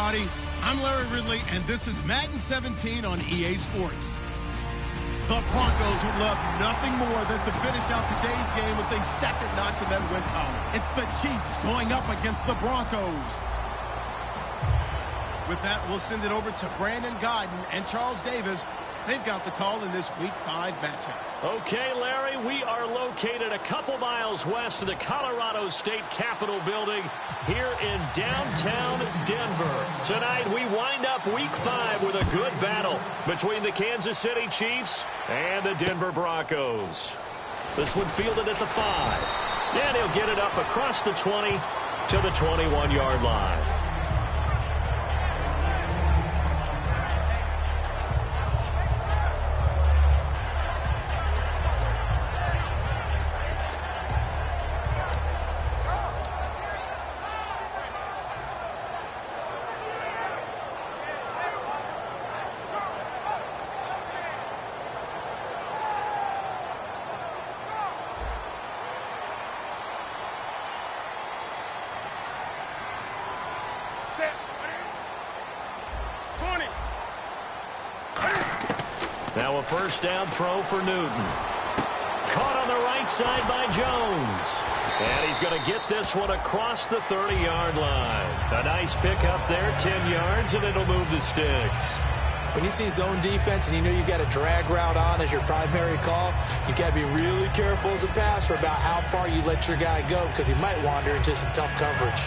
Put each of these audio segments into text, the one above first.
everybody. I'm Larry Ridley, and this is Madden 17 on EA Sports. The Broncos would love nothing more than to finish out today's game with a second notch in that win column. It's the Chiefs going up against the Broncos. With that, we'll send it over to Brandon Godden and Charles Davis. They've got the call in this Week 5 matchup. Okay, Larry, we are located a couple miles west of the Colorado State Capitol building here in downtown Denver. Tonight, we wind up Week 5 with a good battle between the Kansas City Chiefs and the Denver Broncos. This one fielded at the 5. And he'll get it up across the 20 to the 21-yard line. Now a first down throw for Newton. Caught on the right side by Jones. And he's going to get this one across the 30-yard line. A nice pickup there, 10 yards, and it'll move the sticks. When you see zone defense and you know you've got a drag route on as your primary call, you've got to be really careful as a passer about how far you let your guy go because he might wander into some tough coverage.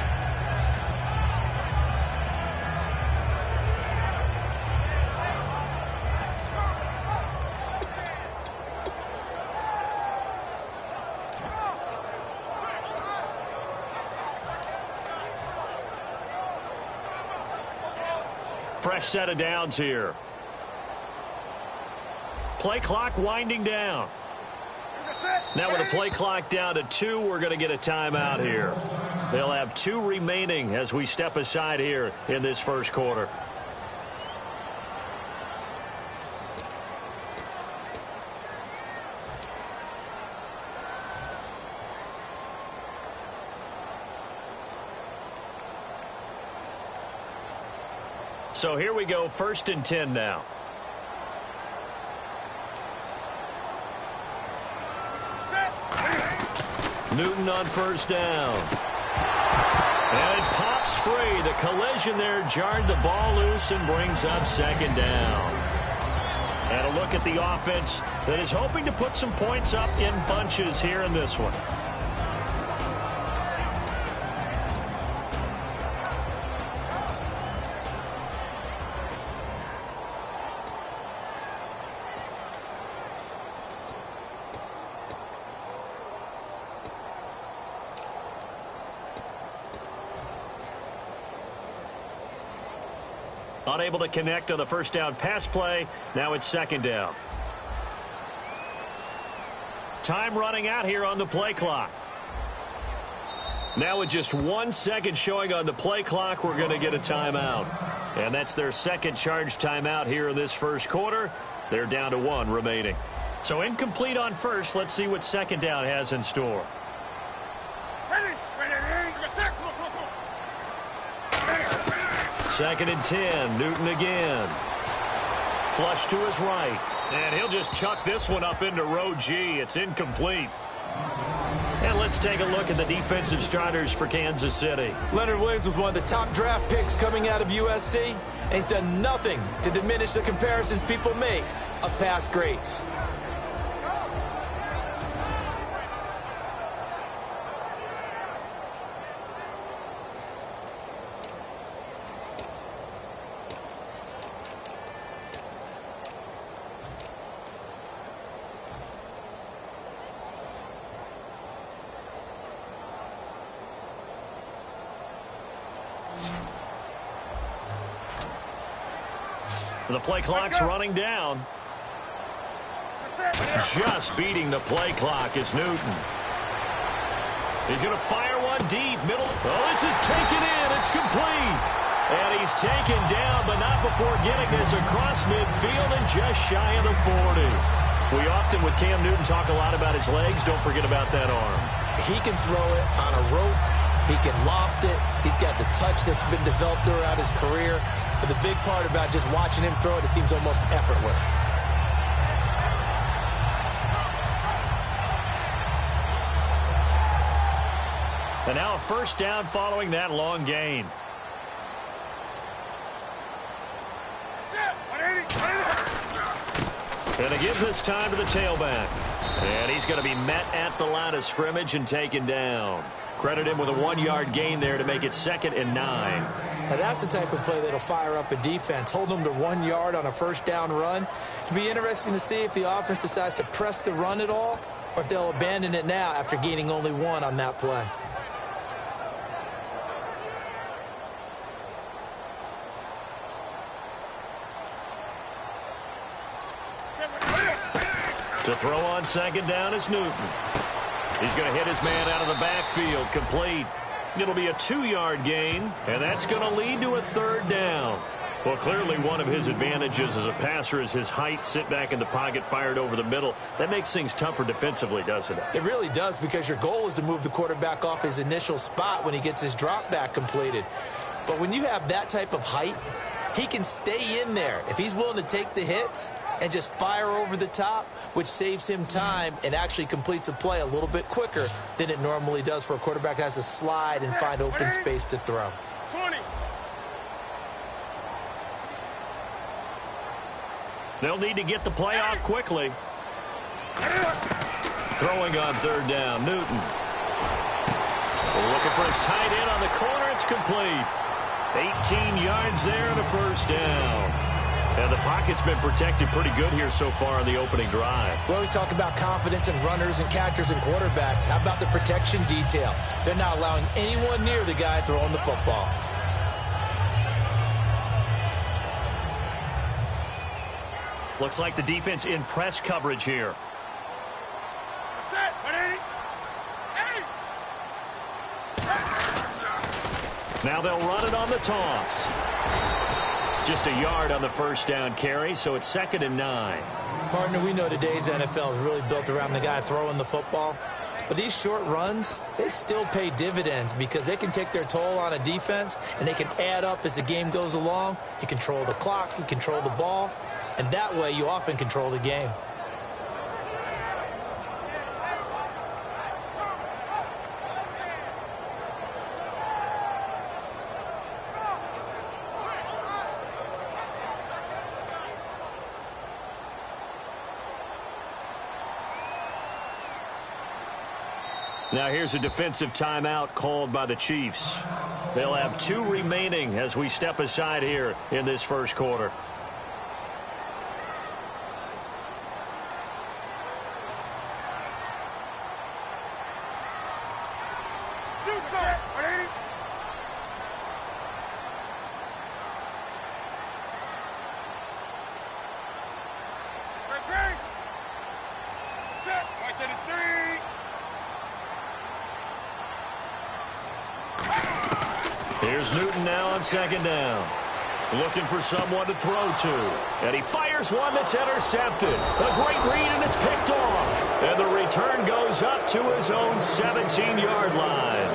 Fresh set of downs here. Play clock winding down. Now with the play clock down to 2, we're going to get a timeout here. They'll have 2 remaining as we step aside here in this first quarter. So here we go, 1st and 10 now. Newton on first down. And it pops free. The collision there jarred the ball loose and brings up 2nd down. And a look at the offense that is hoping to put some points up in bunches here in this one. Unable to connect on the first down pass play. Now it's 2nd down. Time running out here on the play clock. Now with just 1 second showing on the play clock, we're going to get a timeout. And that's their second charge timeout here in this first quarter. They're down to 1 remaining. So incomplete on first. Let's see what 2nd down has in store. 2nd and 10. Newton again. Flush to his right. And he'll just chuck this one up into row G. It's incomplete. And let's take a look at the defensive starters for Kansas City. Leonard Williams was one of the top draft picks coming out of USC, and he's done nothing to diminish the comparisons people make of past greats. The play clock's running down. Just beating the play clock is Newton. He's going to fire one deep. Middle. Oh, this is taken in. It's complete. And he's taken down, but not before getting this across midfield and just shy of the 40. We often, with Cam Newton, talk a lot about his legs. Don't forget about that arm. He can throw it on a rope. He can loft it. He's got the touch that's been developed throughout his career. But the big part about just watching him throw it, it seems almost effortless. And now a first down following that long gain. And it gives this time to the tailback. And he's going to be met at the line of scrimmage and taken down. Credit him with a 1-yard gain there to make it 2nd and 9. Now that's the type of play that'll fire up a defense. Hold them to 1 yard on a first down run. It'll be interesting to see if the offense decides to press the run at all or if they'll abandon it now after gaining only 1 on that play. To throw on 2nd down is Newton. He's going to hit his man out of the backfield, complete. It'll be a 2-yard gain, and that's going to lead to a 3rd down. Well, clearly one of his advantages as a passer is his height, sit back in the pocket, fired over the middle. That makes things tougher defensively, doesn't it? It really does, because your goal is to move the quarterback off his initial spot when he gets his drop back completed. But when you have that type of height, he can stay in there. If he's willing to take the hits and just fire over the top, which saves him time and actually completes a play a little bit quicker than it normally does for a quarterback that has to slide and find open space to throw. 20. They'll need to get the play off quickly. Throwing on 3rd down, Newton. Looking for his tight end on the corner. It's complete. 18 yards there and a first down. And the pocket's been protected pretty good here so far on the opening drive. We always talk about confidence in runners and catchers and quarterbacks. How about the protection detail? They're not allowing anyone near the guy throwing the football. Looks like the defense in press coverage here. Now they'll run it on the toss. Just a yard on the first down carry, so it's 2nd and 9. Partner, we know today's NFL is really built around the guy throwing the football. But these short runs, they still pay dividends because they can take their toll on a defense and they can add up as the game goes along. You control the clock, you control the ball, and that way you often control the game. Now here's a defensive timeout called by the Chiefs. They'll have 2 remaining as we step aside here in this first quarter. Here's Newton now on 2nd down. Looking for someone to throw to. And he fires one that's intercepted. A great read, and it's picked off. And the return goes up to his own 17-yard line.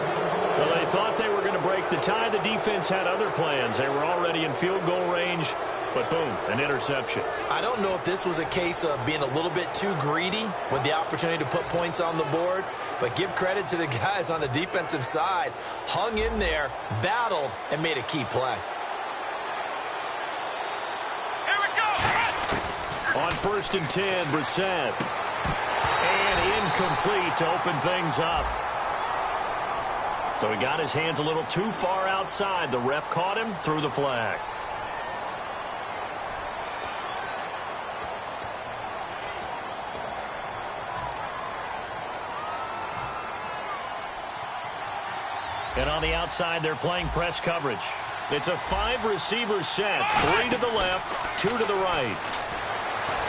Well, they thought they were going to break the tie. The defense had other plans. They were already in field goal range. But boom, an interception. I don't know if this was a case of being a little bit too greedy with the opportunity to put points on the board, but give credit to the guys on the defensive side. Hung in there, battled, and made a key play. Here we go. On 1st and 10, Brissett. And incomplete to open things up. So he got his hands a little too far outside. The ref caught him, threw the flag. And on the outside, they're playing press coverage. It's a 5-receiver set. 3 to the left, 2 to the right.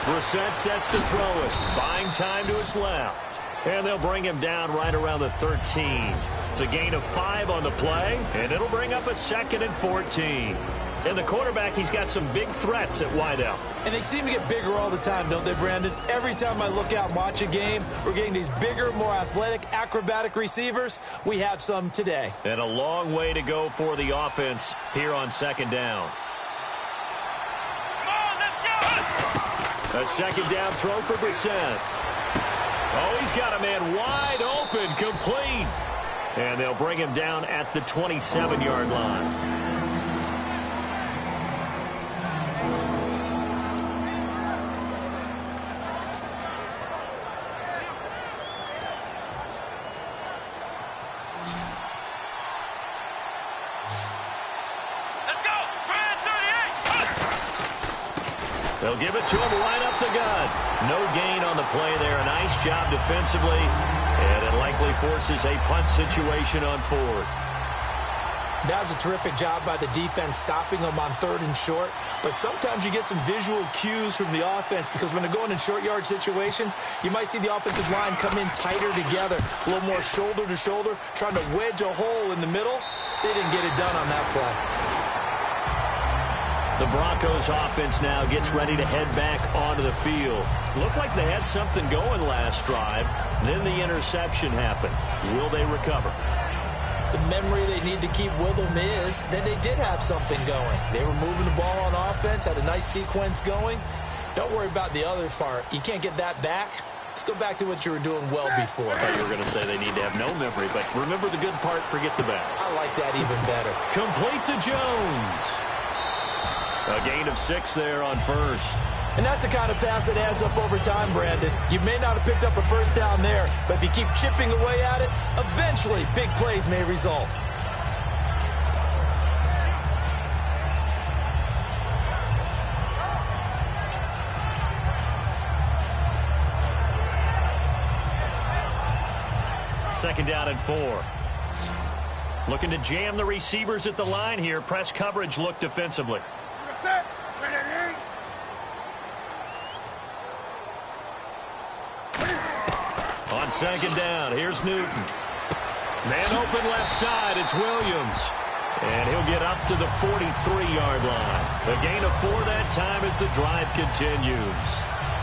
Brissett sets to throw it. Buying time to his left. And they'll bring him down right around the 13. It's a gain of 5 on the play, and it'll bring up a 2nd and 14. And the quarterback, he's got some big threats at wideout. And they seem to get bigger all the time, don't they, Brandon? Every time I look out and watch a game, we're getting these bigger, more athletic, acrobatic receivers. We have some today. And a long way to go for the offense here on second down. A second down throw for Brissett. Oh, he's got a man wide open, complete. And they'll bring him down at the 27-yard line. They'll give it to him right up the gut. No gain on the play there. A nice job defensively. And it likely forces a punt situation on fourth. That was a terrific job by the defense stopping them on 3rd and short. But sometimes you get some visual cues from the offense because when they're going in short yard situations, you might see the offensive line come in tighter together, a little more shoulder to shoulder, trying to wedge a hole in the middle. They didn't get it done on that play. The Broncos offense now gets ready to head back onto the field. Looked like they had something going last drive. Then the interception happened. Will they recover? The memory they need to keep with them is that they did have something going. They were moving the ball on offense, had a nice sequence going. Don't worry about the other part. You can't get that back. Let's go back to what you were doing well before. I thought you were going to say they need to have no memory, but remember the good part, forget the bad. I like that even better. Complete to Jones. A gain of 6 there on first. And that's the kind of pass that adds up over time, Brandon. You may not have picked up a first down there, but if you keep chipping away at it, eventually big plays may result. Second down and 4. Looking to jam the receivers at the line here. Press coverage look defensively. On second down, here's Newton. Man open left side, it's Williams. And he'll get up to the 43-yard line. A gain of 4 that time as the drive continues.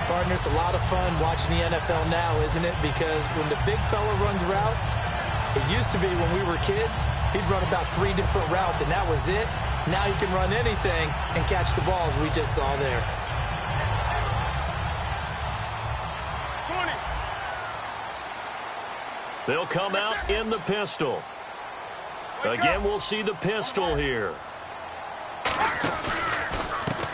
Partner, it's a lot of fun watching the NFL now, isn't it? Because when the big fella runs routes, it used to be when we were kids, he'd run about 3 different routes, and that was it. Now he can run anything and catch the ball, as we just saw there. 20. They'll come out in the pistol. Again, we'll see the pistol here.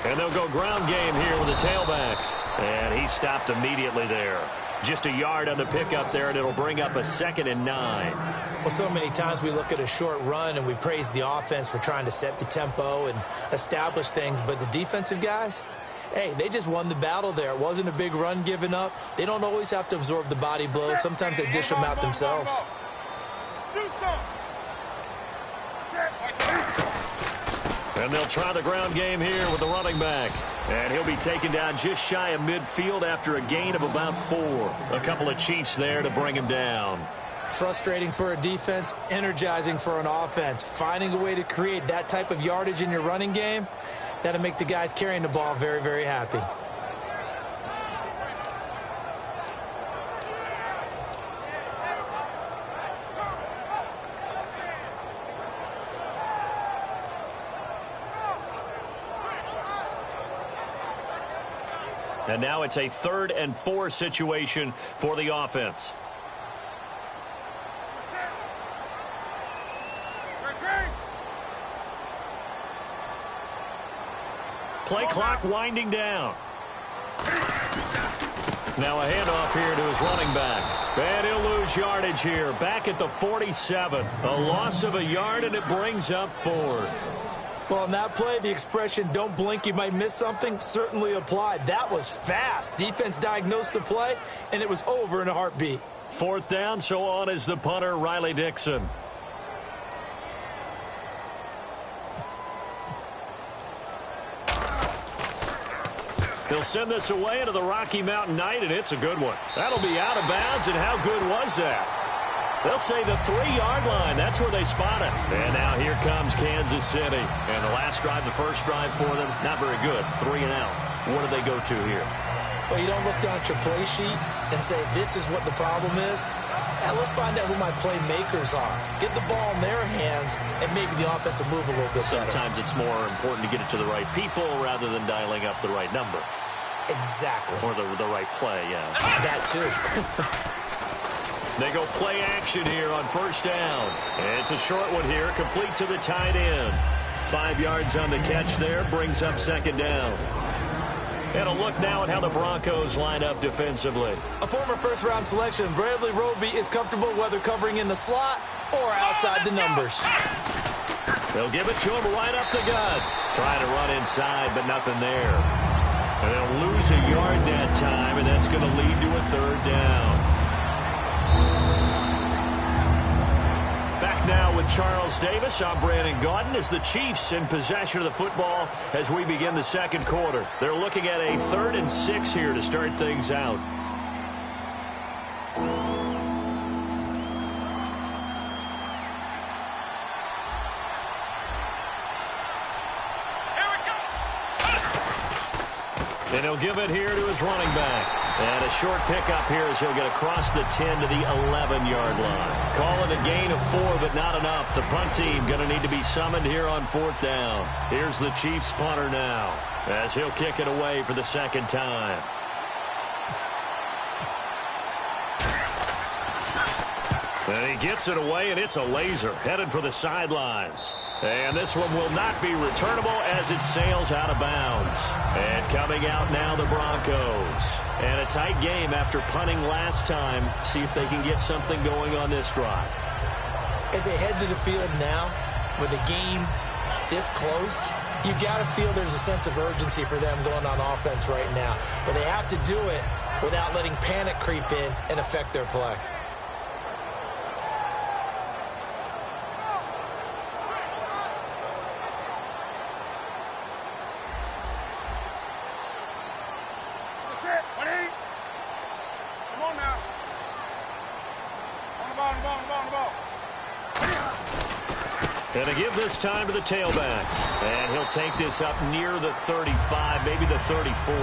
And they'll go ground game here with the tailback. And he stopped immediately there. Just a yard on the pickup there, and it'll bring up a 2nd and 9. Well, so many times we look at a short run and we praise the offense for trying to set the tempo and establish things. But the defensive guys, hey, they just won the battle there. It wasn't a big run given up. They don't always have to absorb the body blows. Sometimes they dish them out themselves. And they'll try the ground game here with the running back. And he'll be taken down just shy of midfield after a gain of about 4. A couple of Chiefs there to bring him down. Frustrating for a defense, energizing for an offense. Finding a way to create that type of yardage in your running game, that'll make the guys carrying the ball very, very happy. And now it's a 3rd and 4 situation for the offense. Play clock winding down. Now a handoff here to his running back. And he'll lose yardage here. Back at the 47. A loss of a yard, and it brings up 4th. Well, on that play, the expression, don't blink, you might miss something, certainly applied. That was fast. Defense diagnosed the play, and it was over in a heartbeat. 4th down, so on is the punter, Riley Dixon. He'll send this away into the Rocky Mountain Night, and it's a good one. That'll be out of bounds, and how good was that? They'll say the 3-yard line. That's where they spot it. And now here comes Kansas City. And the last drive, the first drive for them, not very good. 3 and out. What do they go to here? Well, you don't look down at your play sheet and say, this is what the problem is. Now, let's find out who my playmakers are. Get the ball in their hands and maybe the offensive move a little bit better. Sometimes it's more important to get it to the right people rather than dialing up the right number. Exactly. Or the right play, yeah. That too. They go play action here on first down. It's a short one here, complete to the tight end. 5 yards on the catch there, brings up second down. And a look now at how the Broncos line up defensively. A former first-round selection, Bradley Roby is comfortable whether covering in the slot or outside the numbers. They'll give it to him right up the gut. Trying to run inside, but nothing there. And they'll lose a yard that time, and that's going to lead to a third down. Back now with Charles Davis. I'm Brandon Gaudin as the Chiefs in possession of the football as we begin the second quarter. They're looking at a 3rd and 6 here to start things out. And he'll give it here to his running back. And a short pickup here as he'll get across the 10 to the 11-yard line. Call it a gain of 4, but not enough. The punt team going to need to be summoned here on 4th down. Here's the Chiefs punter now as he'll kick it away for the second time. And he gets it away, and it's a laser headed for the sidelines. And this one will not be returnable as it sails out of bounds. And coming out now, the Broncos. And a tight game after punting last time. See if they can get something going on this drive. As they head to the field now, with the game this close, you've got to feel there's a sense of urgency for them going on offense right now. But they have to do it without letting panic creep in and affect their play. And to give this time to the tailback. And he'll take this up near the 35, maybe the 34.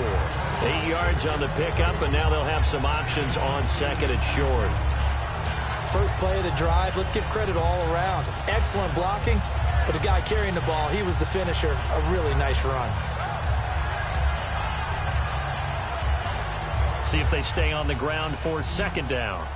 8 yards on the pickup, and now they'll have some options on 2nd and short. First play of the drive, let's give credit all around. Excellent blocking, but the guy carrying the ball, he was the finisher. A really nice run. See if they stay on the ground for 2nd down.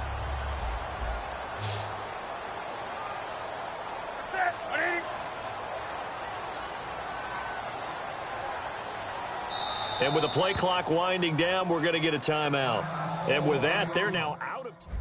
And with the play clock winding down, we're going to get a timeout. And with that, they're now out of time.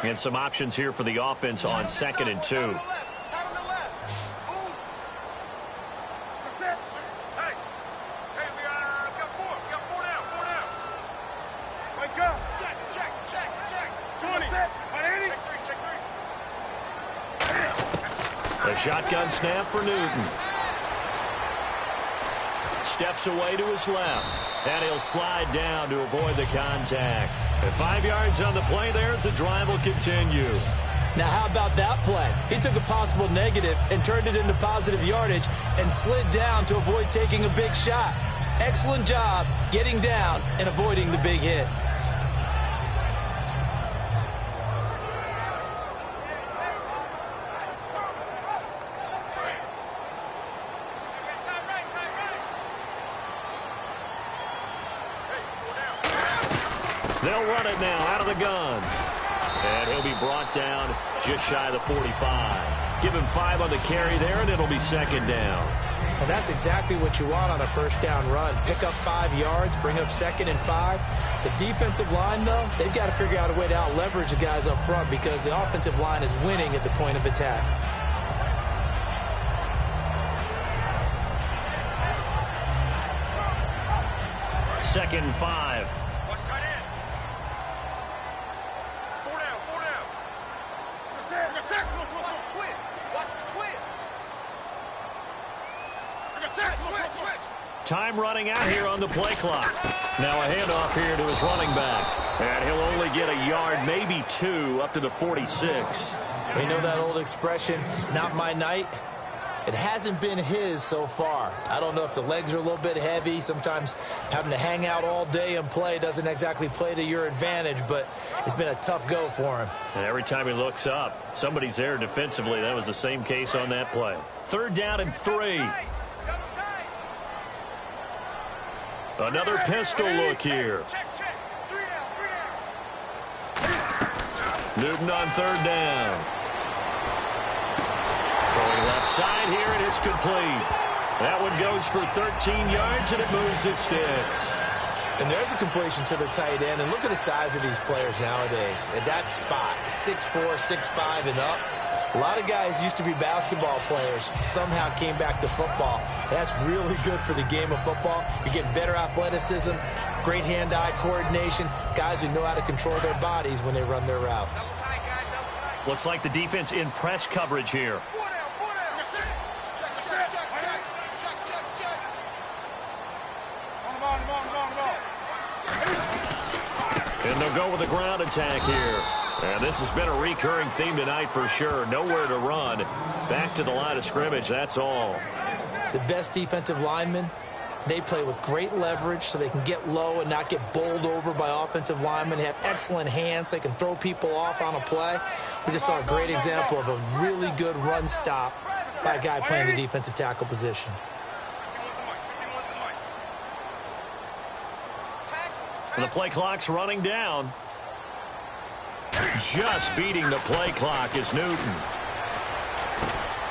And some options here for the offense on 2nd and 2. A shotgun snap for Newton. Steps away to his left. And he'll slide down to avoid the contact. And 5 yards on the play there as the drive will continue. Now, how about that play? He took a possible negative and turned it into positive yardage and slid down to avoid taking a big shot. Excellent job getting down and avoiding the big hit. They'll run it now out of the gun. And he'll be brought down just shy of the 45. Give him 5 on the carry there, and it'll be 2nd down. And that's exactly what you want on a first down run. Pick up 5 yards, bring up 2nd and 5. The defensive line, though, they've got to figure out a way to out-leverage the guys up front because the offensive line is winning at the point of attack. Second and 5. Time running out here on the play clock. Now a handoff here to his running back. And he'll only get a yard, maybe 2, up to the 46. We know that old expression, it's not my night. It hasn't been his so far. I don't know if the legs are a little bit heavy. Sometimes having to hang out all day and play doesn't exactly play to your advantage, but it's been a tough go for him. And every time he looks up, somebody's there defensively. That was the same case on that play. 3rd down and 3. Another pistol look here. Newton on 3rd down. Throwing left side here, and it's complete. That one goes for 13 yards, and it moves his sticks. And there's a completion to the tight end. And look at the size of these players nowadays. At that spot, 6'4", 6'5", and up. A lot of guys used to be basketball players, somehow came back to football. That's really good for the game of football. You're getting better athleticism, great hand-eye coordination, guys who know how to control their bodies when they run their routes. Looks like the defense in press coverage here. And they'll go with a ground attack here. And this has been a recurring theme tonight for sure. Nowhere to run. Back to the line of scrimmage, that's all. The best defensive linemen, they play with great leverage so they can get low and not get bowled over by offensive linemen. They have excellent hands. They can throw people off on a play. We just saw a great example of a really good run stop by a guy playing the defensive tackle position. And the play clock's running down. Just beating the play clock is Newton.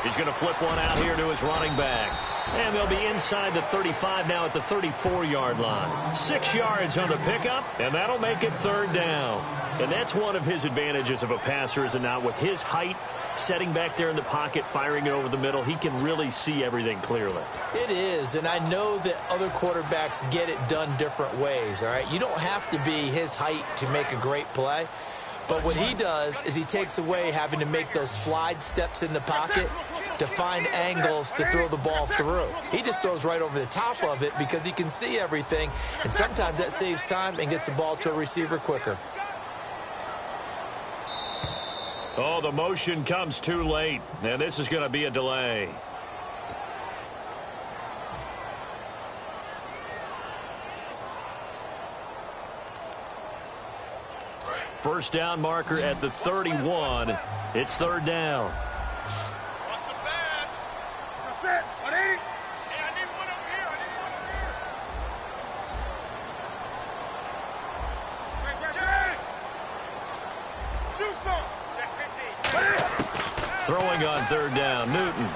He's going to flip one out here to his running back. And they'll be inside the 35 now at the 34-yard line. 6 yards on the pickup, and that'll make it 3rd down. And that's one of his advantages of a passer, is it not? With his height, setting back there in the pocket, firing it over the middle, he can really see everything clearly. It is, and I know that other quarterbacks get it done different ways, all right? You don't have to be his height to make a great play. But what he does is he takes away having to make those slide steps in the pocket to find angles to throw the ball through. He just throws right over the top of it because he can see everything, and sometimes that saves time and gets the ball to a receiver quicker. Oh, the motion comes too late, and this is going to be a delay. First down marker at the 31. It's 3rd down. What's the pass? That's it. 180. Hey, I need one over here. Check, do something. Throwing on 3rd down, Newton.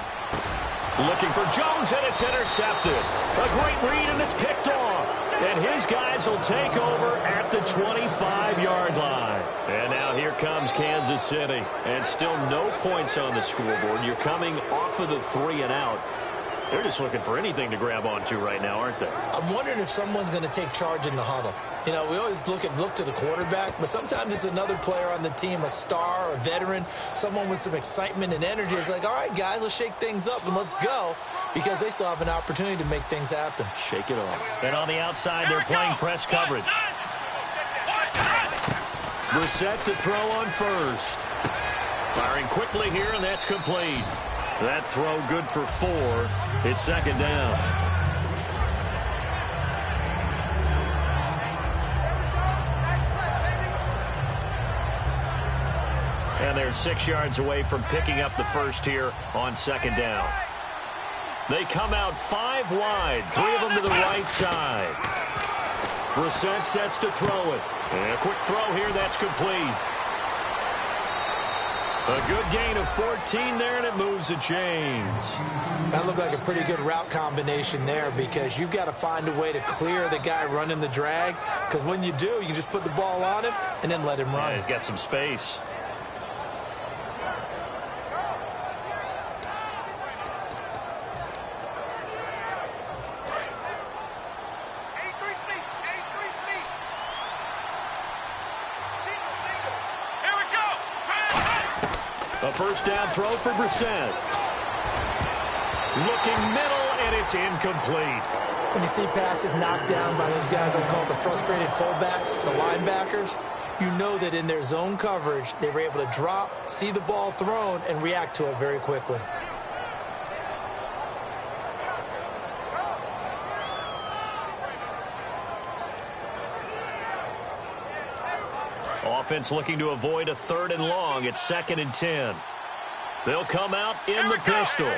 Looking for Jones, and it's intercepted. A great read, and it's picked off. And his guys will take over at the 25-yard line. And now here comes Kansas City. And still no points on the scoreboard. You're coming off of the 3 and out. They're just looking for anything to grab onto right now, aren't they? I'm wondering if someone's going to take charge in the huddle. You know, we always look to the quarterback, but sometimes it's another player on the team, a star, a veteran, someone with some excitement and energy. It's like, all right, guys, let's shake things up and let's go, because they still have an opportunity to make things happen. Shake it off. And on the outside, they're playing press coverage. Brissett to throw on first. Firing quickly here, and that's complete. That throw good for 4. It's second down. And they're 6 yards away from picking up the first here on second down. They come out 5 wide, 3 of them to the right side. Brissett sets to throw it. And a quick throw here, that's complete. A good gain of 14 there, and it moves the chains. That looked like a pretty good route combination there, because you've got to find a way to clear the guy running the drag, because when you do, you can just put the ball on him and then let him run. Yeah, he's got some space. A first down throw for Brissett. Looking middle, and it's incomplete. When you see passes knocked down by those guys I call the frustrated fullbacks, the linebackers, you know that in their zone coverage, they were able to drop, see the ball thrown, and react to it very quickly. Offense looking to avoid a 3rd and long. It's 2nd and 10. They'll come out in the pistol.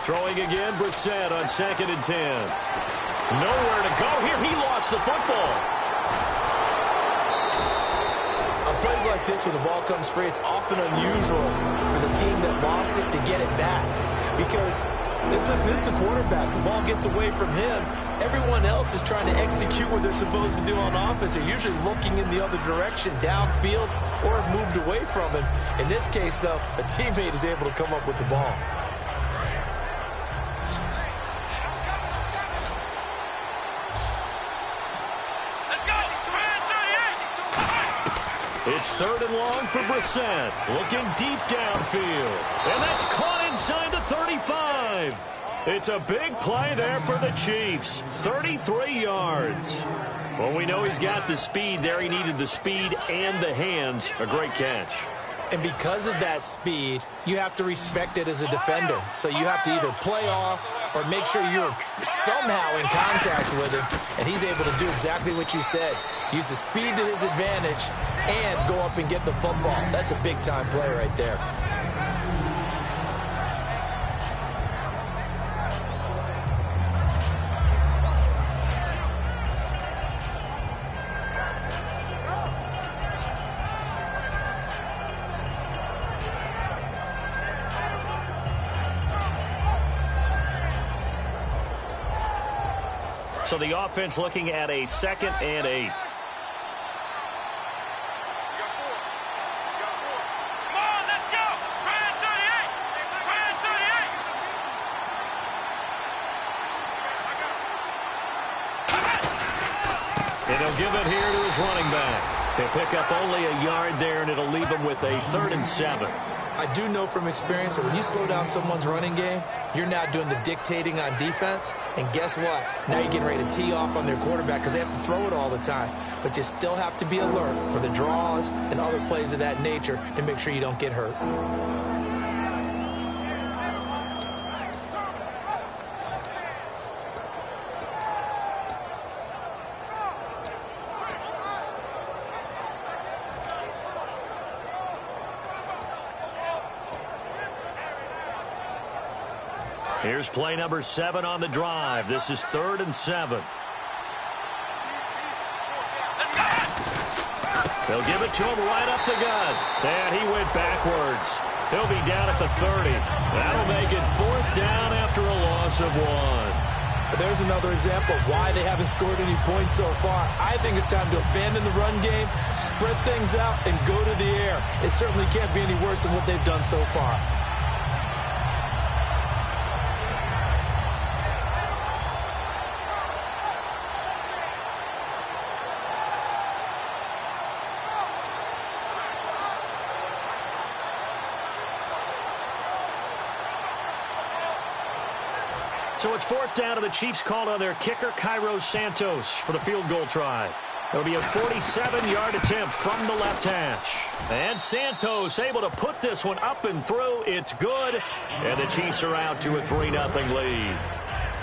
Throwing again, Brissett on 2nd and 10. Nowhere to go here. He lost the football. On plays like this, when the ball comes free, it's often unusual for the team that lost it to get it back, because this is the quarterback. The ball gets away from him. Everyone else is trying to execute what they're supposed to do on offense. They're usually looking in the other direction, downfield, or have moved away from him. In this case, though, a teammate is able to come up with the ball. It's 3rd and long for Brissett. Looking deep downfield. And that's caught inside the 35. It's a big play there for the Chiefs. 33 yards. Well, we know he's got the speed there. He needed the speed and the hands. A great catch. And because of that speed, you have to respect it as a defender. So you have to either play off or make sure you're somehow in contact with him. And he's able to do exactly what you said. Use the speed to his advantage and go up and get the football. That's a big-time play right there. So the offense looking at a 2nd and 8. And he'll give it here to his running back. He'll pick up only a yard there, and it'll leave him with a 3rd and 7. I do know from experience that when you slow down someone's running game, you're not doing the dictating on defense. And guess what? Now you're getting ready to tee off on their quarterback because they have to throw it all the time. But you still have to be alert for the draws and other plays of that nature to make sure you don't get hurt. Here's play number 7 on the drive. This is 3rd and 7. They'll give it to him right up the gut. And he went backwards. He'll be down at the 30. That'll make it 4th down after a loss of 1. There's another example of why they haven't scored any points so far. I think it's time to abandon the run game, spread things out, and go to the air. It certainly can't be any worse than what they've done so far. So it's fourth down, and the Chiefs called on their kicker, Cairo Santos, for the field goal try. It'll be a 47-yard attempt from the left hash. And Santos able to put this one up and through. It's good. And the Chiefs are out to a 3-0 lead.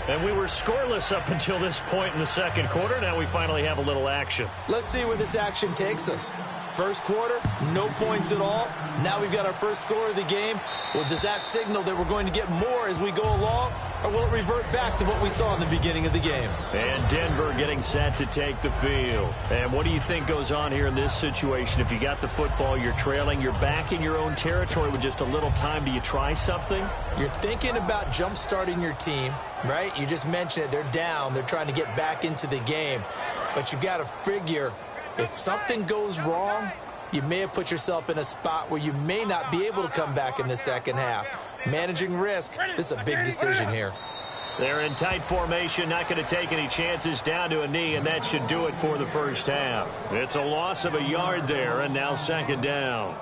And we were scoreless up until this point in the second quarter. Now we finally have a little action. Let's see where this action takes us. First quarter, no points at all. Now we've got our first score of the game. Well, does that signal that we're going to get more as we go along? Or will it revert back to what we saw in the beginning of the game? And Denver getting set to take the field. And what do you think goes on here in this situation? If you got the football, you're trailing, you're back in your own territory with just a little time. Do you try something? You're thinking about jump-starting your team, right? You just mentioned it. They're down. They're trying to get back into the game. But you've got to figure, if something goes wrong, you may have put yourself in a spot where you may not be able to come back in the second half. Managing risk, this is a big decision here. They're in tight formation, not going to take any chances, down to a knee, and that should do it for the first half. It's a loss of a yard there, and now second down.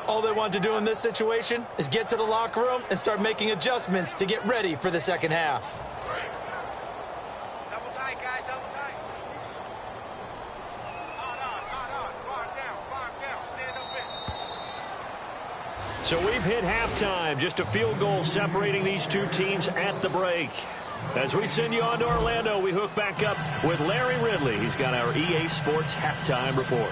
All they want to do in this situation is get to the locker room and start making adjustments to get ready for the second half. Double tight, guys, double tight. Bar down, stand up in. So we've hit halftime, just a field goal separating these two teams at the break. As we send you on to Orlando, we hook back up with Larry Ridley. He's got our EA Sports halftime report.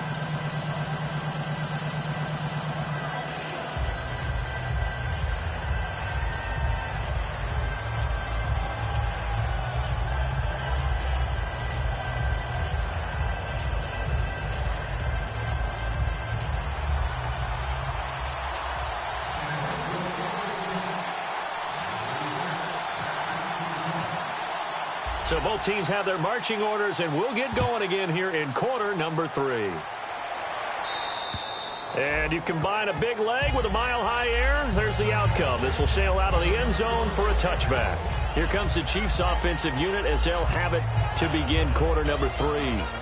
So both teams have their marching orders, and we'll get going again here in quarter number 3. And you combine a big leg with a mile-high air, there's the outcome. This will sail out of the end zone for a touchback. Here comes the Chiefs offensive unit as they'll have it to begin quarter number 3.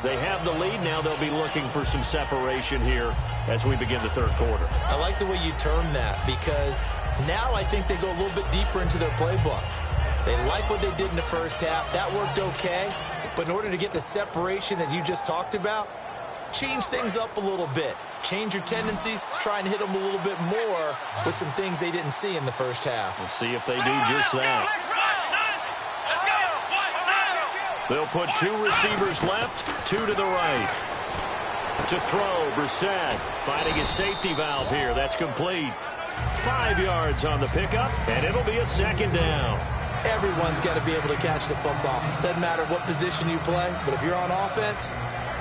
They have the lead. Now they'll be looking for some separation here as we begin the third quarter. I like the way you term that, because now I think they go a little bit deeper into their playbook. They like what they did in the first half. That worked okay. But in order to get the separation that you just talked about, change things up a little bit. Change your tendencies. Try and hit them a little bit more with some things they didn't see in the first half. We'll see if they do just that. They'll put 2 receivers left, 2 to the right. To throw, Brissett finding his safety valve here. That's complete. 5 yards on the pickup, and it'll be a second down. Everyone's got to be able to catch the football. Doesn't matter what position you play, but if you're on offense,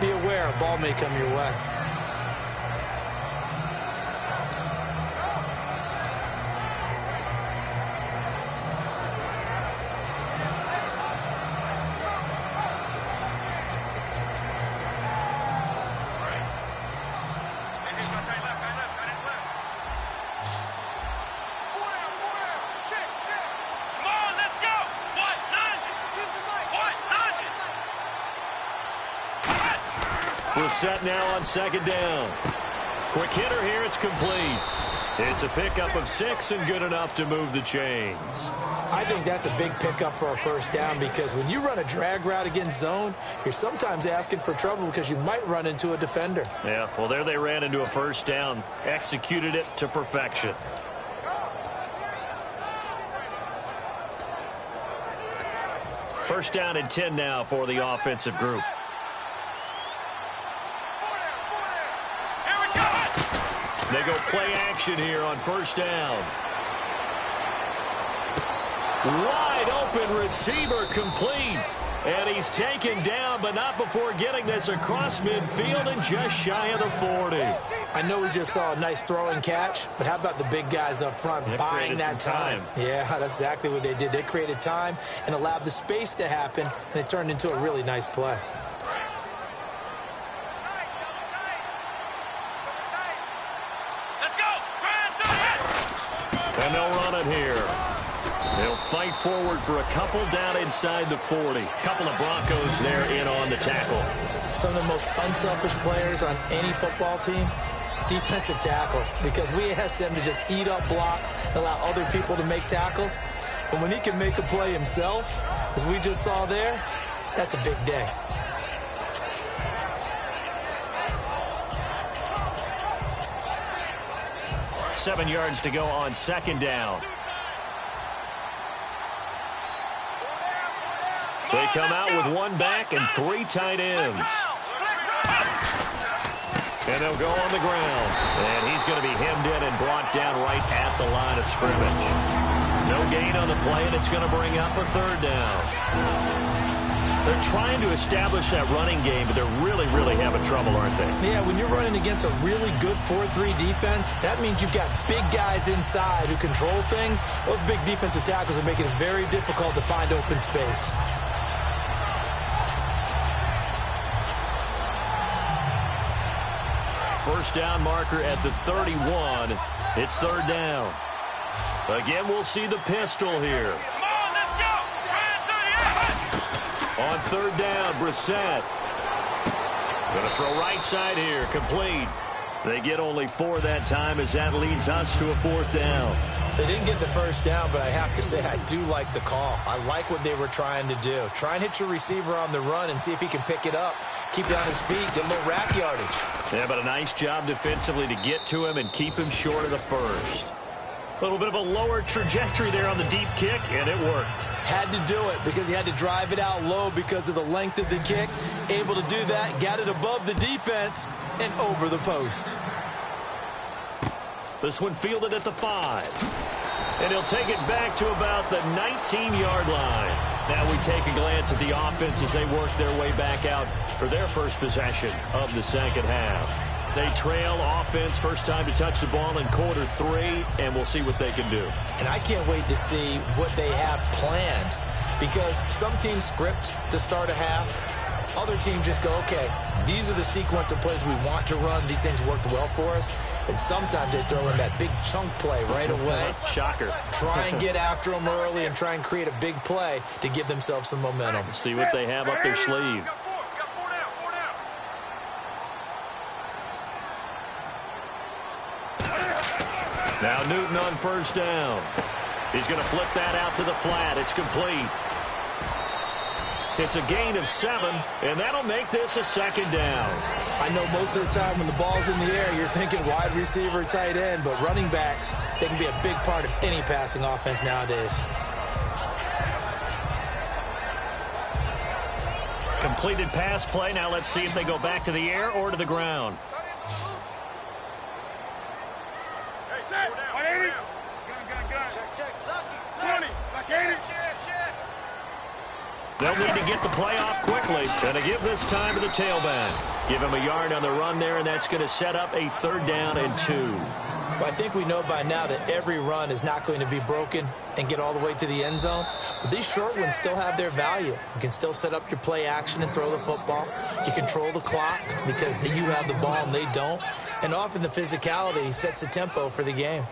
be aware a ball may come your way. Set now on second down. Quick hitter here. It's complete. It's a pickup of 6 and good enough to move the chains. I think that's a big pickup for a first down, because when you run a drag route against zone, you're sometimes asking for trouble because you might run into a defender. Yeah, well, there they ran into a first down. Executed it to perfection. First down and 10 now for the offensive group. They go play action here on first down. Wide open receiver complete. And he's taken down, but not before getting this across midfield and just shy of the 40. I know we just saw a nice throw and catch, but how about the big guys up front buying that time? Yeah, that's exactly what they did. They created time and allowed the space to happen, and it turned into a really nice play. Let's go. And they'll run it here. They'll fight forward for a couple down inside the 40. Couple of Broncos there in on the tackle. Some of the most unselfish players on any football team, defensive tackles, because we ask them to just eat up blocks, allow other people to make tackles. But when he can make a play himself, as we just saw there, that's a big day. Seven yards to go on second down. They come out with one back and three tight ends. And they'll go on the ground. And he's going to be hemmed in and brought down right at the line of scrimmage. No gain on the play, and it's going to bring up a third down. They're trying to establish that running game, but they're really, really having trouble, aren't they? Yeah, when you're running against a really good 4-3 defense, that means you've got big guys inside who control things. Those big defensive tackles are making it very difficult to find open space. First down marker at the 31. It's third down. Again, we'll see the pistol here. Come on, let's go. On third down, Brissett. Going to throw right side here, complete. They get only 4 that time as that leads us to a fourth down. They didn't get the first down, but I have to say I do like the call. I like what they were trying to do. Try and hit your receiver on the run and see if he can pick it up. Keep it on his feet, get a little rack yardage. Yeah, but a nice job defensively to get to him and keep him short of the first. A little bit of a lower trajectory there on the deep kick, and it worked. Had to do it because he had to drive it out low because of the length of the kick. Able to do that, got it above the defense and over the post. This one fielded at the 5. And he'll take it back to about the 19-yard line. Now we take a glance at the offense as they work their way back out for their first possession of the second half. They trail offense, first time to touch the ball in quarter 3, and we'll see what they can do. And I can't wait to see what they have planned, because some teams script to start a half. Other teams just go, okay, these are the sequence of plays we want to run. These things worked well for us. And sometimes they throw in that big chunk play right away. Shocker. Try and get after them early and try and create a big play to give themselves some momentum. See what they have up their sleeve. Now Newton on first down. He's going to flip that out to the flat. It's complete. It's a gain of 7, and that'll make this a second down. I know most of the time when the ball's in the air, you're thinking wide receiver, tight end, but running backs, they can be a big part of any passing offense nowadays. Completed pass play. Now let's see if they go back to the air or to the ground. Hey, set. 180. Gun. Check. 20. Like 80. They'll need to get the play off quickly. Going to give this time to the tailback. Give him a yard on the run there, and that's going to set up a third down and 2. Well, I think we know by now that every run is not going to be broken and get all the way to the end zone. But these short ones still have their value. You can still set up your play action and throw the football. You control the clock because you have the ball and they don't. And often the physicality sets the tempo for the game.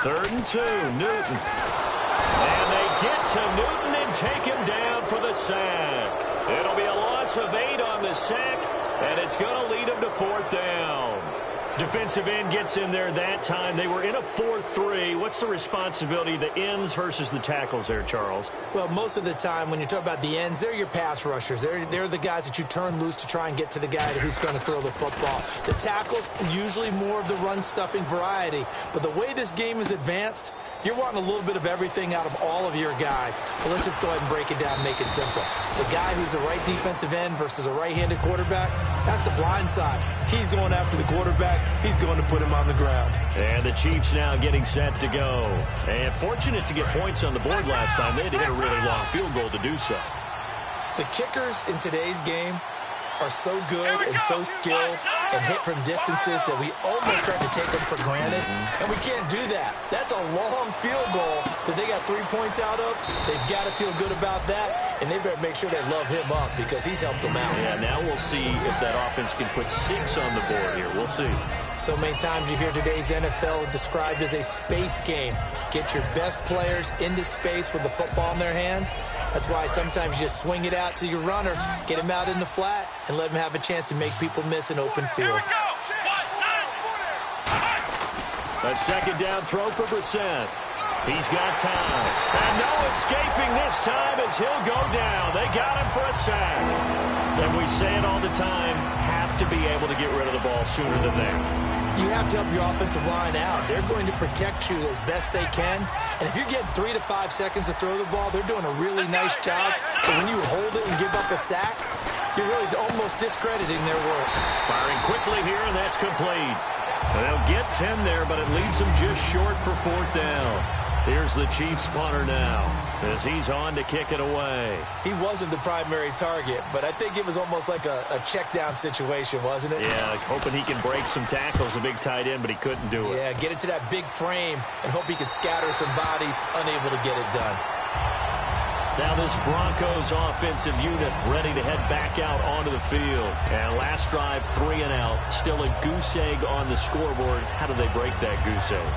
Third and 2, Newton. And they get to Newton and take him down for the sack. It'll be a loss of 8 on the sack, and it's going to lead him to fourth down. Defensive end gets in there that time. They were in a 4-3. What's the responsibility of the ends versus the tackles there, Charles? Well, most of the time when you talk about the ends, they're your pass rushers. They're the guys that you turn loose to try and get to the guy who's going to throw the football. The tackles, usually more of the run-stuffing variety. But the way this game is advanced, you're wanting a little bit of everything out of all of your guys. But let's just go ahead and break it down and make it simple. The guy who's the right defensive end versus a right-handed quarterback, that's the blind side. He's going after the quarterback. He's going to put him on the ground. And the Chiefs now getting set to go. And fortunate to get points on the board last time. They had to hit a really long field goal to do so. The kickers in today's game are so good and so skilled and hit from distances that we almost start to take them for granted. And we can't do that. That's a long field goal that they got 3 points out of. They've got to feel good about that, and they better make sure they love him up because he's helped them out. Yeah, now we'll see if that offense can put 6 on the board here. We'll see. So many times you hear today's NFL described as a space game. Get your best players into space with the football in their hands. That's why sometimes you just swing it out to your runner, get him out in the flat, and let him have a chance to make people miss an open field. A second down throw for Brissett. He's got time. And no escaping this time as he'll go down. They got him for a sack. And we say it all the time, have to be able to get rid of the ball sooner than that. You have to help your offensive line out. They're going to protect you as best they can. And if you're getting 3 to 5 seconds to throw the ball, they're doing a really nice job. But when you hold it and give up a sack, you're really almost discrediting their work. Firing quickly here, and that's complete. They'll get 10 there, but it leaves them just short for 4th down. Here's the Chiefs punter now as he's on to kick it away. He wasn't the primary target, but I think it was almost like a check down situation, wasn't it? Yeah, hoping he can break some tackles, a big tight end, but he couldn't do it. Yeah, get it to that big frame and hope he can scatter some bodies, unable to get it done. Now this Broncos offensive unit ready to head back out onto the field. And last drive, 3 and out. Still a goose egg on the scoreboard. How do they break that goose egg?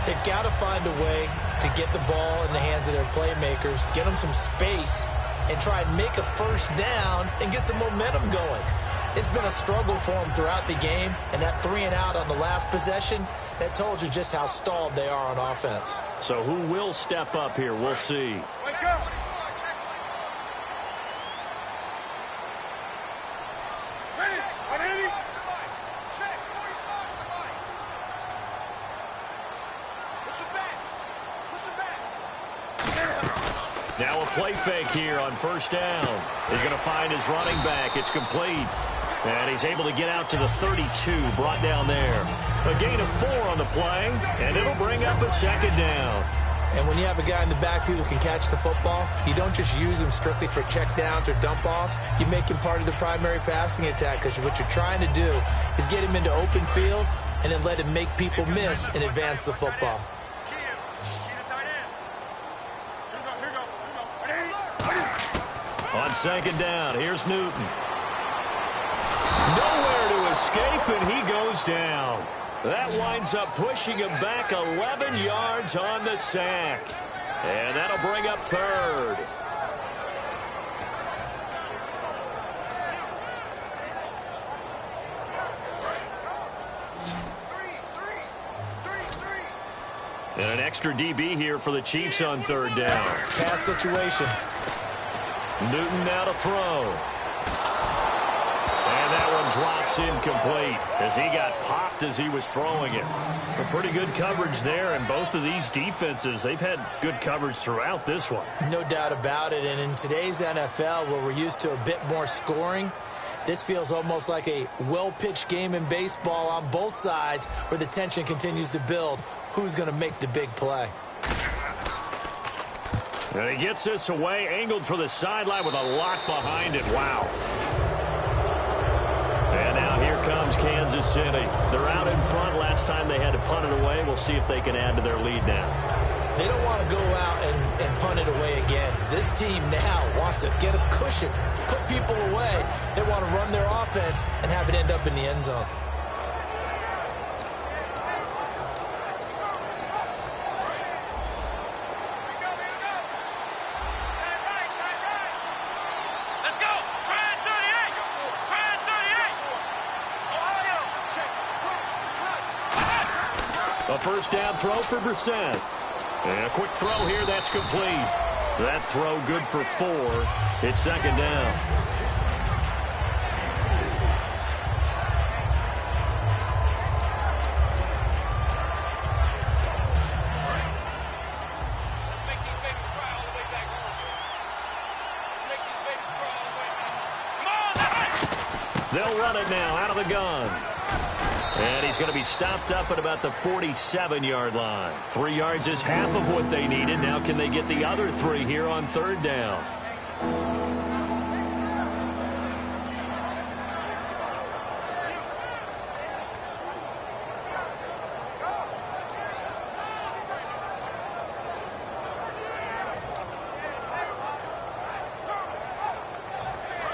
They've got to find a way to get the ball in the hands of their playmakers, get them some space, and try and make a first down and get some momentum going. It's been a struggle for them throughout the game, and that 3 and out on the last possession, that told you just how stalled they are on offense. So who will step up here? We'll see. Wake up. Ready? 180. Check. 45. Push it back. Push it back. Now a play fake here on first down. He's going to find his running back. It's complete. And he's able to get out to the 32, brought down there. A gain of 4 on the play, and it'll bring up a second down. And when you have a guy in the backfield who can catch the football, you don't just use him strictly for checkdowns or dump-offs. You make him part of the primary passing attack because what you're trying to do is get him into open field and then let him make people miss and advance the football. On second down, here's Newton. Nowhere to escape, and he goes down. That winds up pushing him back 11 yards on the sack. And that'll bring up 3rd. And an extra DB here for the Chiefs on 3rd down. Pass situation. Newton now to throw. And that one drops incomplete as he got popped as he was throwing it. A pretty good coverage there, and both of these defenses, they've had good coverage throughout this one. No doubt about it, and in today's NFL, where we're used to a bit more scoring, this feels almost like a well-pitched game in baseball on both sides where the tension continues to build. Who's going to make the big play? And he gets this away, angled for the sideline with a lock behind it. Wow. And now here comes Kansas City. They're out in front. Last time they had to punt it away. We'll see if they can add to their lead now. They don't want to go out and punt it away again. This team now wants to get a cushion, put people away. They want to run their offense and have it end up in the end zone. A first down throw for Brissett. And a quick throw here, that's complete. That throw good for 4. It's second down. They'll run it now out of the gun. And he's going to be stopped up at about the 47-yard line. 3 yards is half of what they needed. Now can they get the other 3 here on third down?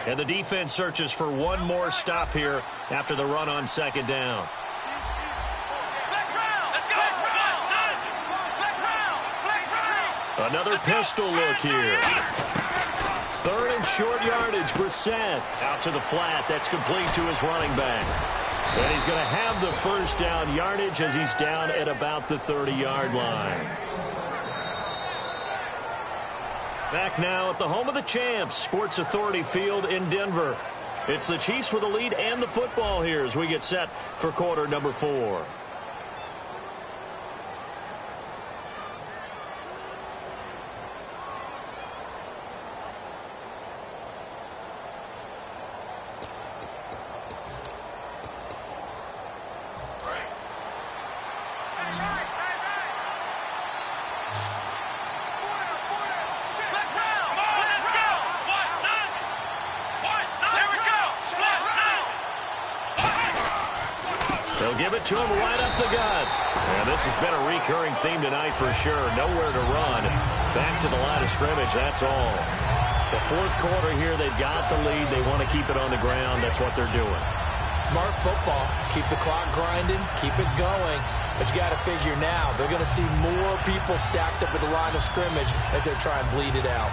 And the defense searches for one more stop here after the run on second down. Another pistol look here. Third and short yardage. Brissett out to the flat. That's complete to his running back. And he's going to have the first down yardage as he's down at about the 30-yard line. Back now at the home of the champs, Sports Authority Field in Denver. It's the Chiefs with the lead and the football here as we get set for quarter number 4. They'll give it to him right up the gut. And this has been a recurring theme tonight for sure. Nowhere to run. Back to the line of scrimmage, that's all. The fourth quarter here, they've got the lead. They want to keep it on the ground. That's what they're doing. Smart football. Keep the clock grinding. Keep it going. But you got to figure now, they're going to see more people stacked up at the line of scrimmage as they try and bleed it out.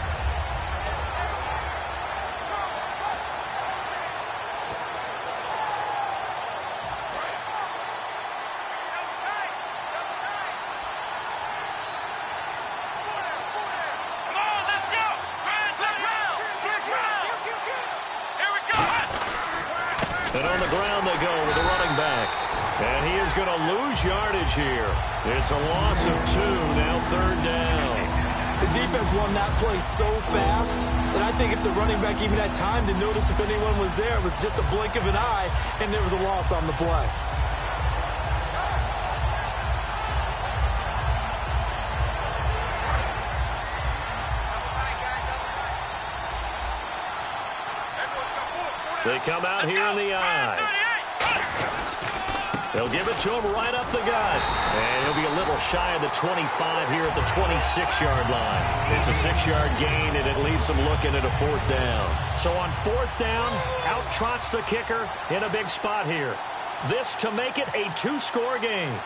And on the ground they go with the running back. And he is going to lose yardage here. It's a loss of 2, now third down. The defense won that play so fast that I think if the running back even had time to notice if anyone was there, it was just a blink of an eye, and there was a loss on the play. They come out here in the eye. They'll give it to him right up the gut. And he'll be a little shy of the 25 here at the 26-yard line. It's a 6-yard gain, and it leaves them looking at a fourth down. So on fourth down, out trots the kicker in a big spot here. This to make it a 2-score game.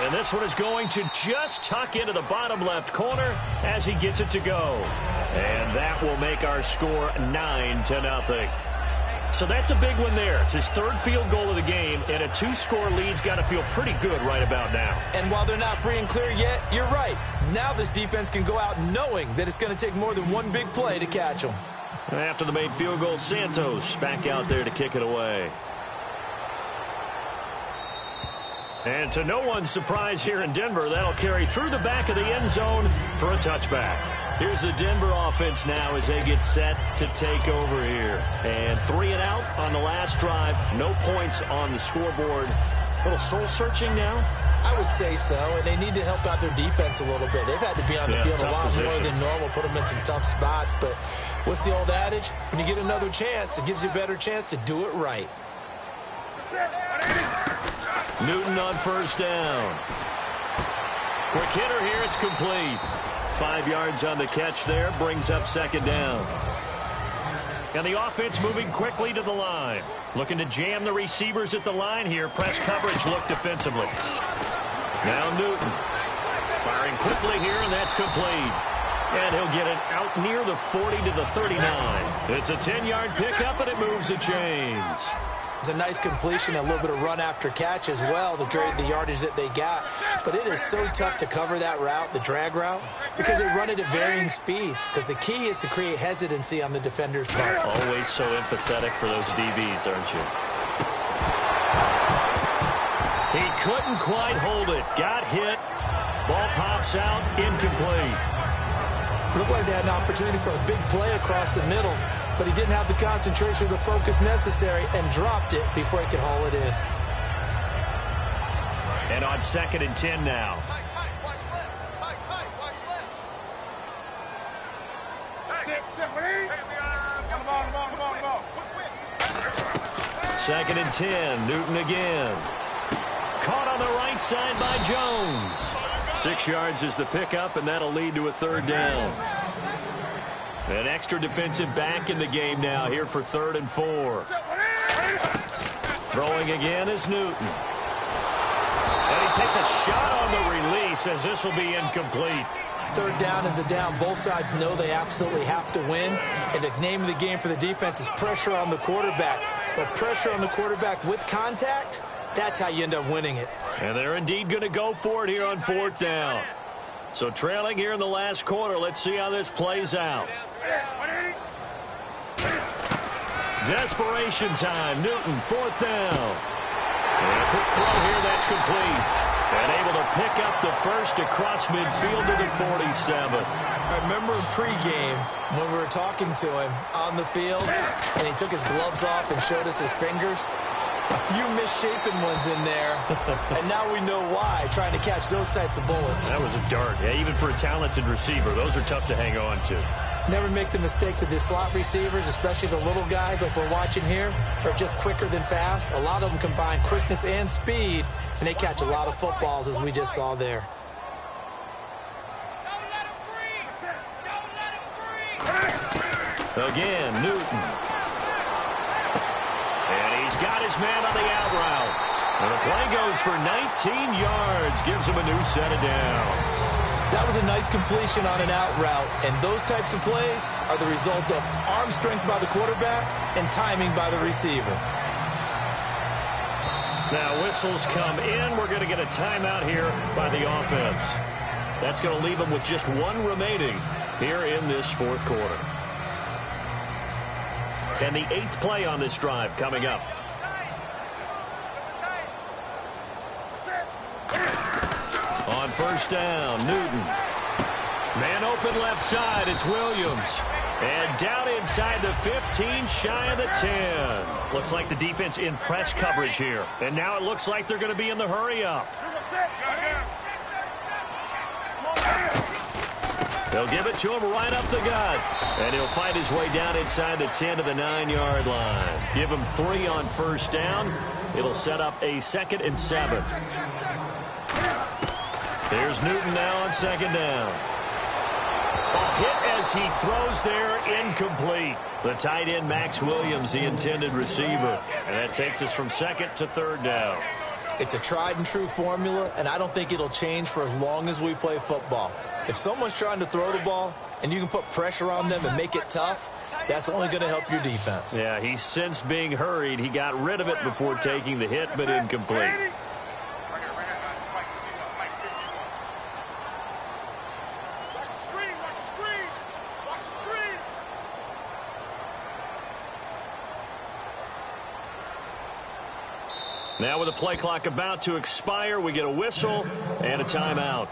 And this one is going to just tuck into the bottom left corner as he gets it to go. And that will make our score 9-0. So that's a big one there. It's his third field goal of the game, and a 2-score lead's got to feel pretty good right about now. And while they're not free and clear yet, you're right. Now this defense can go out knowing that it's going to take more than one big play to catch them. After the made field goal, Santos back out there to kick it away. And to no one's surprise here in Denver, that'll carry through the back of the end zone for a touchback. Here's the Denver offense now as they get set to take over here. And 3 and out on the last drive. No points on the scoreboard. A little soul-searching now? I would say so, and they need to help out their defense a little bit. They've had to be on the field a lot more than normal, put them in some tough spots. But what's the old adage? When you get another chance, it gives you a better chance to do it right. Newton on first down. Quick hitter here, it's complete. 5 yards on the catch there, brings up second down. And the offense moving quickly to the line. Looking to jam the receivers at the line here. Press coverage look defensively. Now Newton. Firing quickly here, and that's complete. And he'll get it out near the 40 to the 39. It's a 10-yard pickup, and it moves the chains. It's a nice completion, a little bit of run after catch as well to create the yardage that they got. But it is so tough to cover that route, the drag route, because they run it at varying speeds. Because the key is to create hesitancy on the defender's part. Always so empathetic for those DBs, aren't you? He couldn't quite hold it. Got hit. Ball pops out. Incomplete. Looked like they had an opportunity for a big play across the middle, but he didn't have the concentration or the focus necessary and dropped it before he could haul it in. And on 2nd and 10 now. Watch left. Watch left. Sit. 2nd and 10. Newton again. Caught on the right side by Jones. 6 yards is the pickup, and that'll lead to a 3rd down. An extra defensive back in the game now here for 3rd and 4. Throwing again is Newton. And he takes a shot on the release as this will be incomplete. 3rd down is the down. Both sides know they absolutely have to win. And the name of the game for the defense is pressure on the quarterback. But pressure on the quarterback with contact, that's how you end up winning it. And they're indeed going to go for it here on 4th down. So trailing here in the last quarter. Let's see how this plays out. Desperation time. Newton, 4th down. And a quick throw here. That's complete. And able to pick up the first across midfield to the 47. I remember in pregame when we were talking to him on the field, and he took his gloves off and showed us his fingers. A few misshapen ones in there, and now we know why, trying to catch those types of bullets. That was a dart. Yeah, even for a talented receiver, those are tough to hang on to. Never make the mistake that the slot receivers, especially the little guys like we're watching here, are just quicker than fast. A lot of them combine quickness and speed, and they catch a lot of footballs, as we just saw there. Again, Newton. And he's got his man on the out route. And the play goes for 19 yards, gives him a new set of downs. That was a nice completion on an out route, and those types of plays are the result of arm strength by the quarterback and timing by the receiver. Now whistles come in. We're going to get a timeout here by the offense. That's going to leave them with just 1 remaining here in this 4th quarter. And the 8th play on this drive coming up. On 1st down, Newton. Man open left side, it's Williams. And down inside the 15, shy of the 10. Looks like the defense in press coverage here. And now it looks like they're going to be in the hurry-up. They'll give it to him right up the gut. And he'll fight his way down inside the 10 to the 9-yard line. Give him 3 on 1st down. It'll set up a 2nd and 7. There's Newton now on 2nd down. A hit as he throws there, incomplete. The tight end, Max Williams, the intended receiver. And that takes us from 2nd to 3rd down. It's a tried and true formula, and I don't think it'll change for as long as we play football. If someone's trying to throw the ball and you can put pressure on them and make it tough, that's only going to help your defense. Yeah, he's since being hurried. He got rid of it before taking the hit, but incomplete. Now with the play clock about to expire, we get a whistle and a timeout.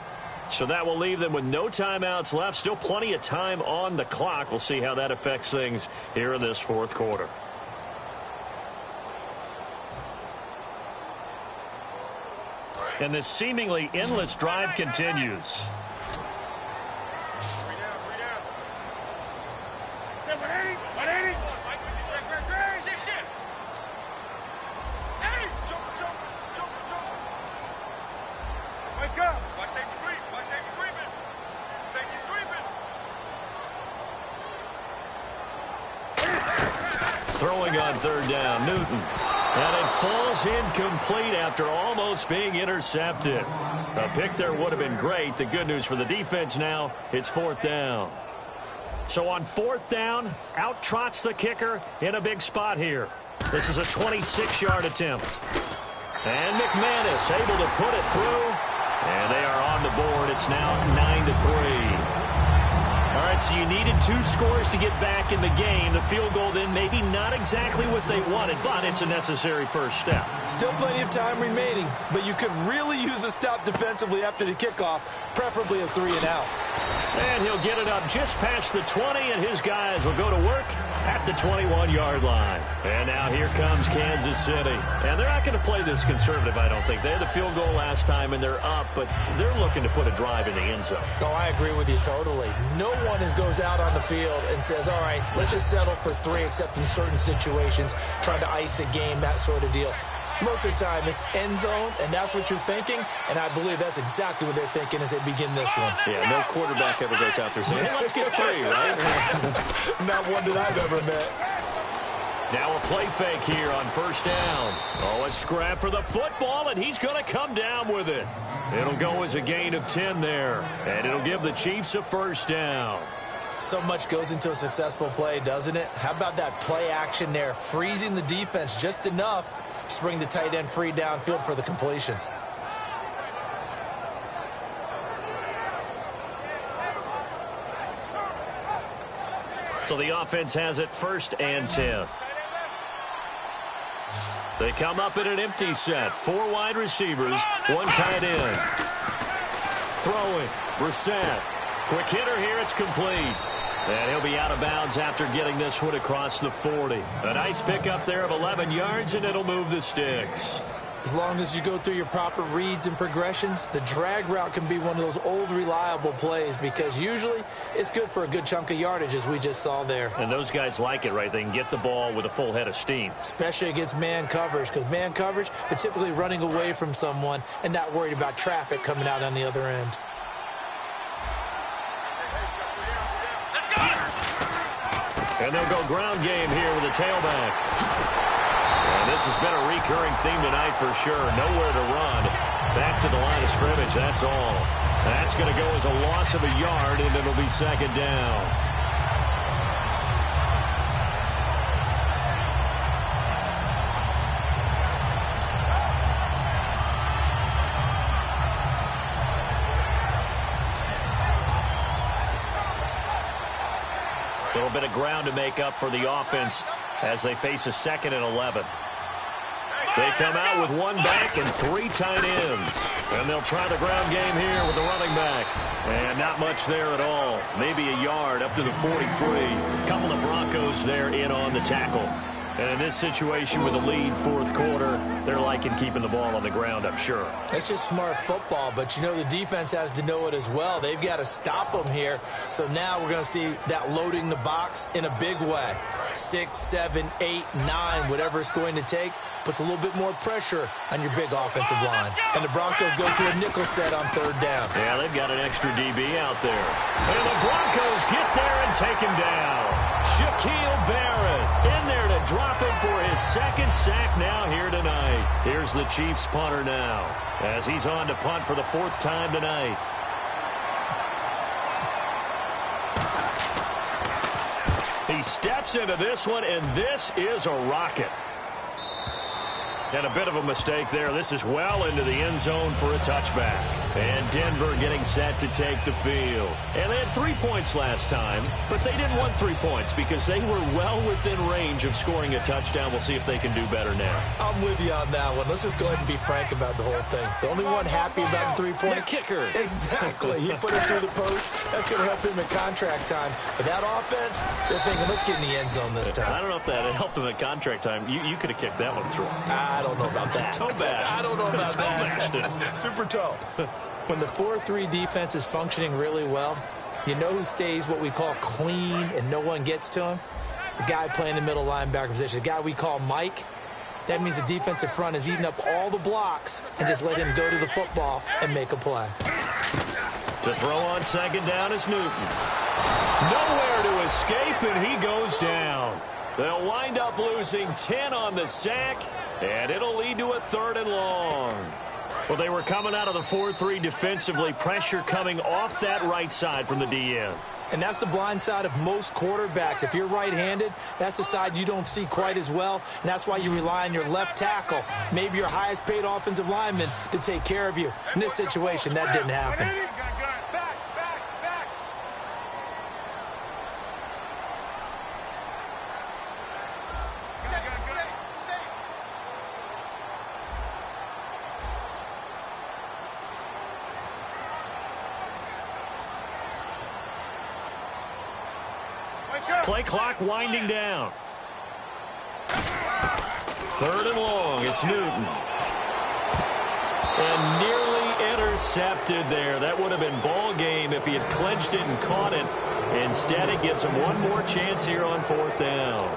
So that will leave them with no timeouts left. Still plenty of time on the clock. We'll see how that affects things here in this 4th quarter. And this seemingly endless drive continues. Throwing on 3rd down, Newton. And it falls incomplete after almost being intercepted. A pick there would have been great. The good news for the defense now, it's 4th down. So on 4th down, out trots the kicker in a big spot here. This is a 26-yard attempt. And McManus able to put it through. And they are on the board. It's now 9-3. All right, so you needed 2 scores to get back in the game. The field goal then maybe not exactly what they wanted, but it's a necessary first step. Still plenty of time remaining, but you could really use a stop defensively after the kickoff, preferably a 3-and-out. And he'll get it up just past the 20, and his guys will go to work at the 21-yard line. And now here comes Kansas City. And they're not going to play this conservative, I don't think. They had the field goal last time, and they're up, but they're looking to put a drive in the end zone. Oh, I agree with you totally. No one goes out on the field and says, all right, let's just settle for 3, except in certain situations, trying to ice a game, that sort of deal. Most of the time, it's end zone, and that's what you're thinking, and I believe that's exactly what they're thinking as they begin this one. Yeah, no quarterback ever goes out there saying, hey, let's get 3, right? Not one that I've ever met. Now a play fake here on first down. Oh, a scrap for the football, and he's going to come down with it. It'll go as a gain of 10 there, and it'll give the Chiefs a first down. So much goes into a successful play, doesn't it? How about that play action there, freezing the defense just enough to bring the tight end free downfield for the completion. So the offense has it 1st and 10. They come up in an empty set. 4 wide receivers, 1 tight end. Throwing, Brissett. Quick hitter here, it's complete. And he'll be out of bounds after getting this one across the 40. A nice pickup there of 11 yards, and it'll move the sticks. As long as you go through your proper reads and progressions, the drag route can be one of those old reliable plays because usually it's good for a good chunk of yardage, as we just saw there. And those guys like it, right? They can get the ball with a full head of steam. Especially against man coverage, because man coverage, they're typically running away from someone and not worried about traffic coming out on the other end. And they'll go ground game here with a tailback. And this has been a recurring theme tonight for sure. Nowhere to run. Back to the line of scrimmage, that's all. That's going to go as a loss of a yard, and it'll be 2nd down. A little bit of ground to make up for the offense as they face a 2nd and 11. They come out with 1 back and 3 tight ends. And they'll try the ground game here with the running back. And not much there at all. Maybe a yard up to the 43. A couple of Broncos there in on the tackle. And in this situation with a lead 4th quarter, they're liking keeping the ball on the ground, I'm sure. It's just smart football, but you know the defense has to know it as well. They've got to stop them here. So now we're going to see that loading the box in a big way. 6, 7, 8, 9, whatever it's going to take, puts a little bit more pressure on your big offensive line. And the Broncos go to a nickel set on 3rd down. Yeah, they've got an extra DB out there. And the Broncos get there and take him down. Shaquille Barrett in there to drop him for his 2nd sack now here tonight. Here's the Chiefs punter now as he's on to punt for the 4th time tonight. He steps into this one, and this is a rocket. And a bit of a mistake there. This is well into the end zone for a touchback. And Denver getting set to take the field. And they had 3 points last time, but they didn't want 3 points because they were well within range of scoring a touchdown. We'll see if they can do better now. I'm with you on that one. Let's just go ahead and be frank about the whole thing. The only one happy about the 3-point. The kicker. Exactly. He put it through the post. That's going to help him in contract time. But that offense, they're thinking, let's get in the end zone this time. I don't know if that helped him at contract time. You could have kicked that one through. I don't know about that. Toe bash. I don't know about that. Super toe. When the 4-3 defense is functioning really well, you know who stays what we call clean and no one gets to him? The guy playing the middle linebacker position, the guy we call Mike. That means the defensive front is eating up all the blocks and just let him go to the football and make a play. To throw on 2nd down is Newton. Nowhere to escape, and he goes down. They'll wind up losing 10 on the sack, and it'll lead to a 3rd and long. Well, they were coming out of the 4-3 defensively. Pressure coming off that right side from the DN. And that's the blind side of most quarterbacks. If you're right-handed, that's the side you don't see quite as well, and that's why you rely on your left tackle, maybe your highest-paid offensive lineman, to take care of you. In this situation, that didn't happen. Play clock winding down. 3rd and long. It's Newton. And nearly intercepted there. That would have been ball game if he had clenched it and caught it. Instead, it gives him one more chance here on 4th down.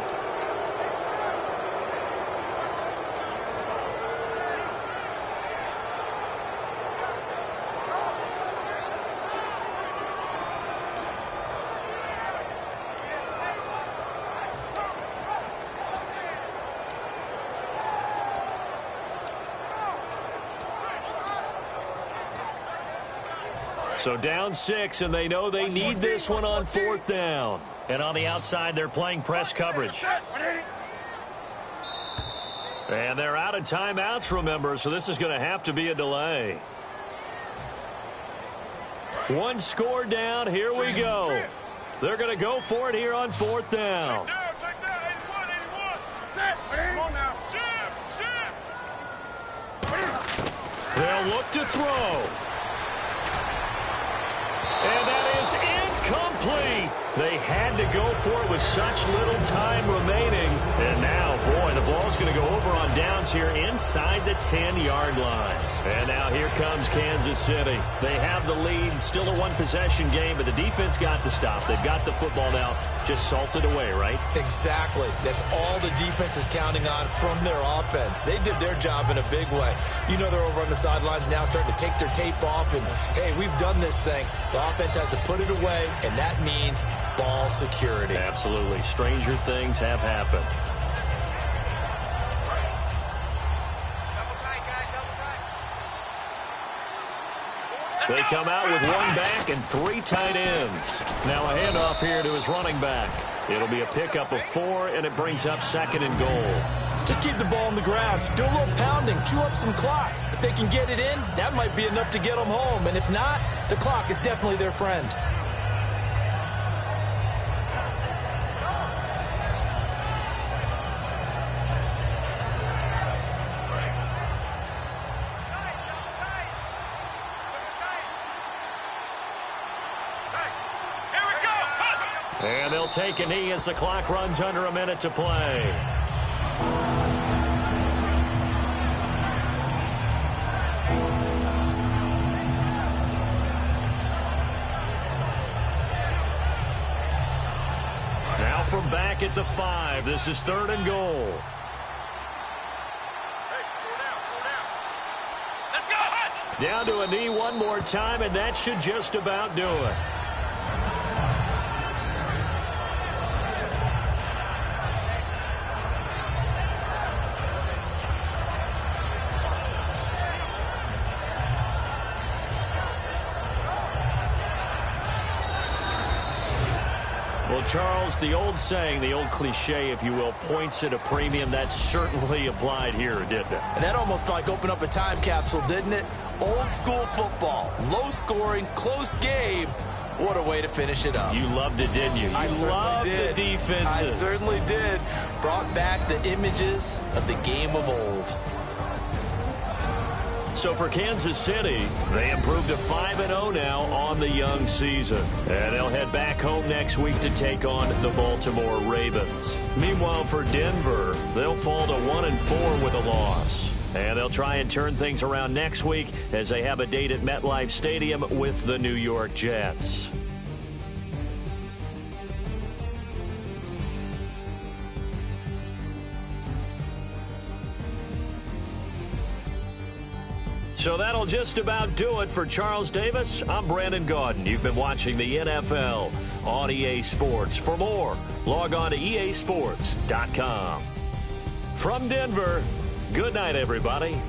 So down 6, and they know they need this one on 4th down. And on the outside, they're playing press coverage. And they're out of timeouts, remember, so this is going to have to be a delay. One score down. Here we go. They're going to go for it here on 4th down. They'll look to throw. And that is incomplete. They had to go for it with such little time remaining. And now, boy, the ball's going to go over on downs here inside the 10-yard line. And now here comes Kansas City. They have the lead. Still a one-possession game, but the defense got the stop. They've got the football now. Just salted away, right? Exactly. That's all the defense is counting on from their offense. They did their job in a big way. You know they're over on the sidelines now starting to take their tape off and, hey, we've done this thing. The offense has to put it away, and that means ball security. Absolutely. Stranger things have happened. They come out with one back and 3 tight ends. Now a handoff here to his running back. It'll be a pickup of 4, and it brings up 2nd and goal. Just keep the ball on the ground. Do a little pounding. Chew up some clock. If they can get it in, that might be enough to get them home. And if not, the clock is definitely their friend. And they'll take a knee as the clock runs under a minute to play. Now from back at the 5, this is 3rd and goal. Down to a knee one more time, and that should just about do it. Well, Charles, the old saying, the old cliche, if you will, points at a premium, that certainly applied here, didn't it? And that almost like opened up a time capsule, didn't it? Old school football, low scoring, close game. What a way to finish it up. You loved it, didn't you? I loved did. The defenses. I certainly did. Brought back the images of the game of old. So for Kansas City, they improved to 5-0 now on the young season. And they'll head back home next week to take on the Baltimore Ravens. Meanwhile, for Denver, they'll fall to 1-4 with a loss. And they'll try and turn things around next week as they have a date at MetLife Stadium with the New York Jets. So that'll just about do it for Charles Davis. I'm Brandon Gaudin. You've been watching the NFL on EA Sports. For more, log on to easports.com. From Denver, good night, everybody.